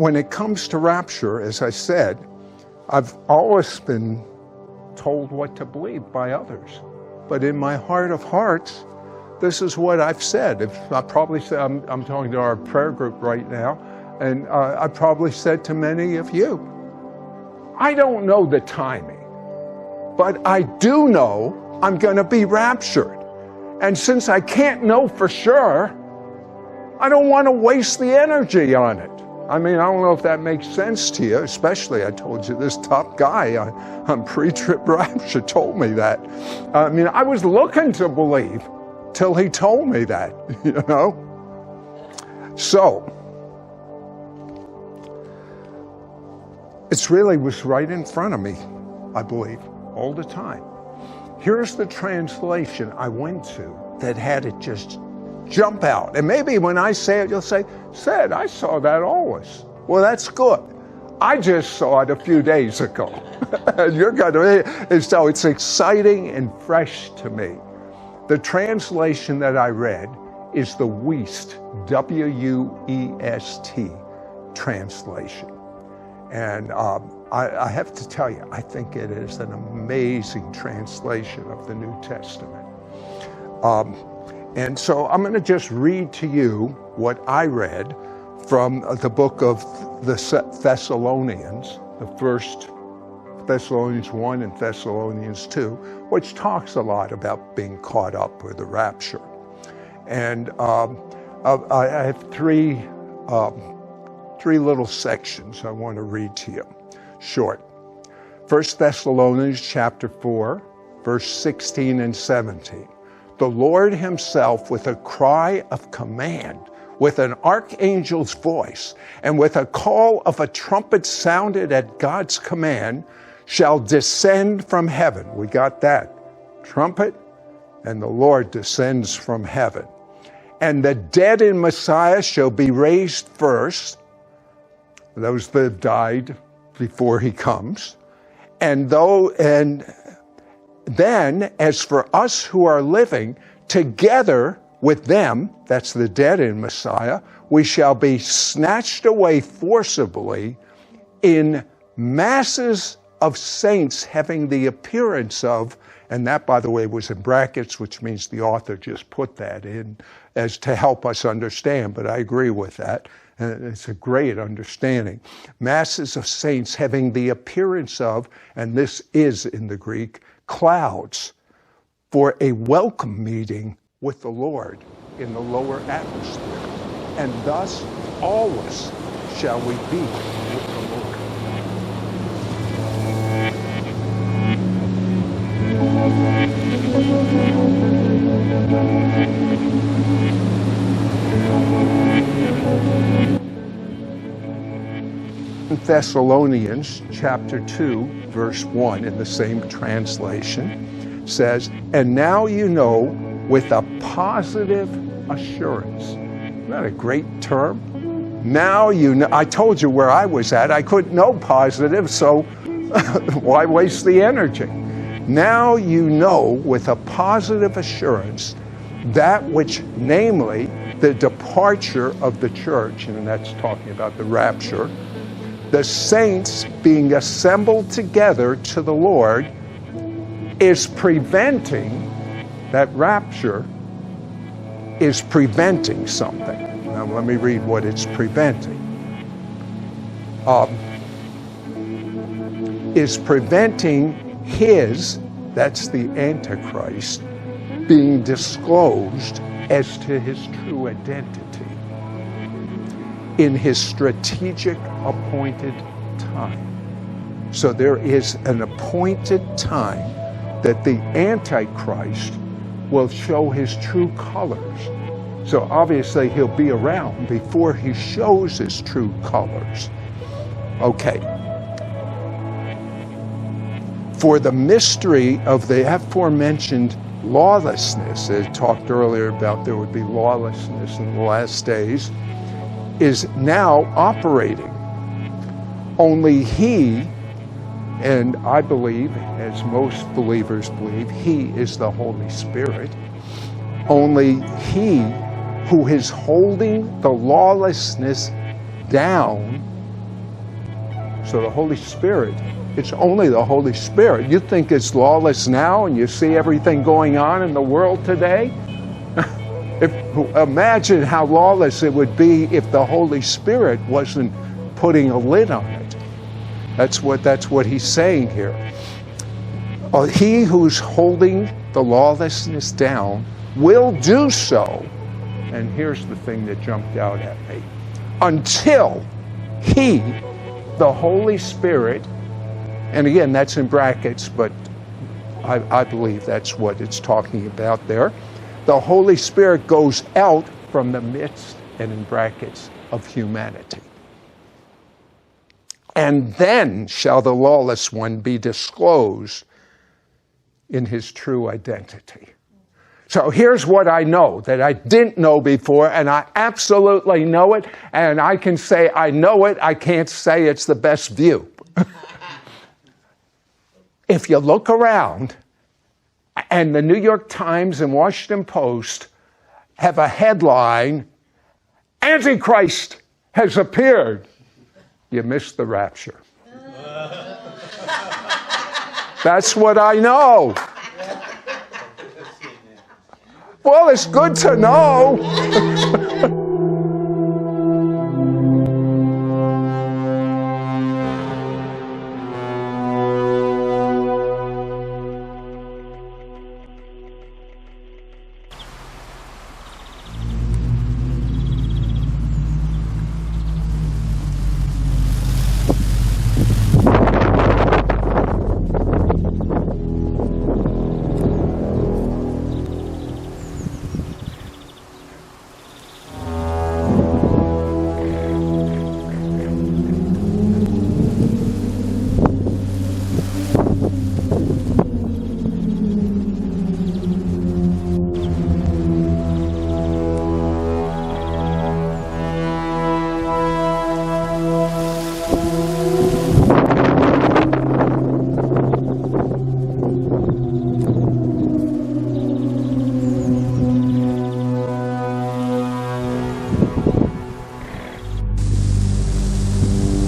When it comes to rapture, as I said, I've always been told what to believe by others. But in my heart of hearts, this is what I've said. I probably said, I'm talking to our prayer group right now, and I probably said to many of you, I don't know the timing, but I do know I'm going to be raptured. And since I can't know for sure, I don't want to waste the energy on it. I mean, I don't know if that makes sense to you, especially I told you this top guy on pre-trip rapture told me that. I mean, I was looking to believe till he told me that, you know? So, it really was right in front of me, I believe, all the time. Here's the translation I went to that had it just jump out. And maybe when I say it, you'll say, Sid, I saw that always. Well, that's good. I just saw it a few days ago. And you're going to, and so it's exciting and fresh to me. The translation that I read is the Wuest, W-U-E-S-T translation. And I have to tell you, I think it is an amazing translation of the New Testament. And so I'm going to just read to you what I read from the book of the Thessalonians, the first Thessalonians 1 and Thessalonians 2, which talks a lot about being caught up with the rapture. And I have three little sections I want to read to you, short. 1 Thessalonians chapter 4, verse 16 and 17. The Lord himself, with a cry of command, with an archangel's voice, and with a call of a trumpet sounded at God's command, shall descend from heaven. We got that. Trumpet, and the Lord descends from heaven. And the dead in Messiah shall be raised first, those that have died before he comes. And then, as for us who are living, together with them, that's the dead in Messiah, we shall be snatched away forcibly in masses of saints having the appearance of, and that, by the way, was in brackets, which means the author just put that in as to help us understand, but I agree with that. And it's a great understanding. Masses of saints having the appearance of, and this is in the Greek, clouds, for a welcome meeting with the Lord in the lower atmosphere. And thus always shall we be with the Lord. Thessalonians chapter 2, verse 1 in the same translation says, and now you know with a positive assurance. Isn't that a great term? Now you know. I told you where I was at. I couldn't know positive, so why waste the energy? Now you know with a positive assurance that which, namely, the departure of the church, and that's talking about the rapture, the saints being assembled together to the Lord is preventing, that rapture is preventing something. Now let me read what it's preventing. Is preventing his, that's the Antichrist, being disclosed as to his true identity in his strategic appointed time. So there is an appointed time that the Antichrist will show his true colors. So obviously he'll be around before he shows his true colors. Okay. For the mystery of the aforementioned lawlessness, as talked earlier about there would be lawlessness in the last days, is now operating. Only he, and I believe, as most believers believe, he is the Holy Spirit. Only he who is holding the lawlessness down. So the Holy Spirit, it's only the Holy Spirit. You think it's lawless now and you see everything going on in the world today? Imagine how lawless it would be if the Holy Spirit wasn't putting a lid on it. That's what he's saying here. He who's holding the lawlessness down will do so, and here's the thing that jumped out at me, until He, the Holy Spirit, and again, that's in brackets, but I believe that's what it's talking about there. The Holy Spirit goes out from the midst, and in brackets, of humanity. And then shall the lawless one be disclosed in his true identity. So here's what I know that I didn't know before, and I absolutely know it, and I can say I know it. I can't say it's the best view. If you look around, and the New York Times and Washington Post have a headline, Antichrist has appeared, you missed the rapture. That's what I know. Well, it's good to know.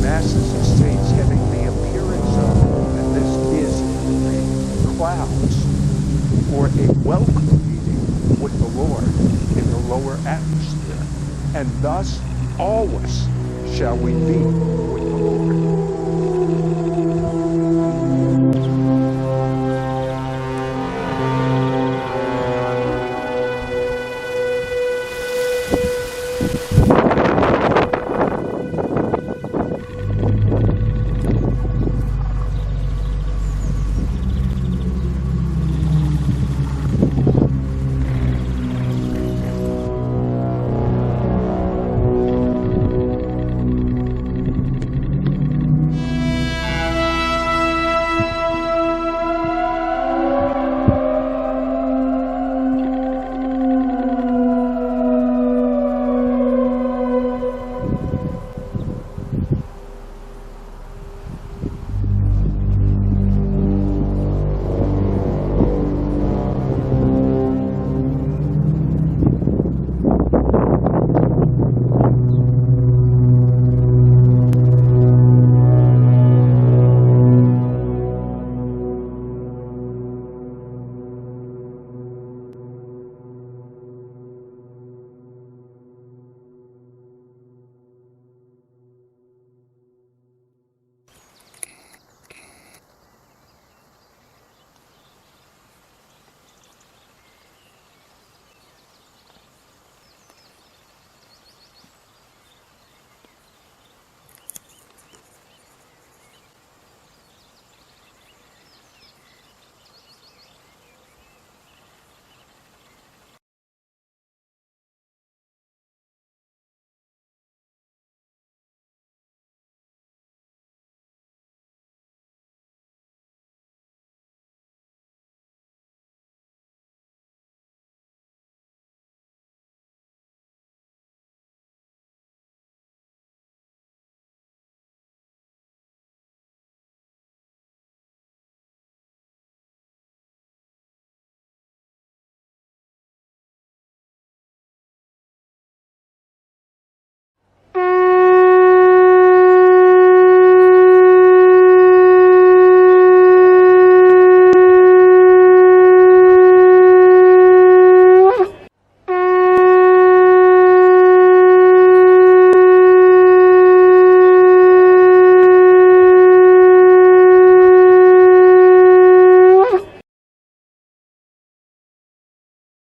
Masses of saints having the appearance of, and this is clouds, or a welcome meeting with the Lord in the lower atmosphere. And thus always shall we be with the Lord.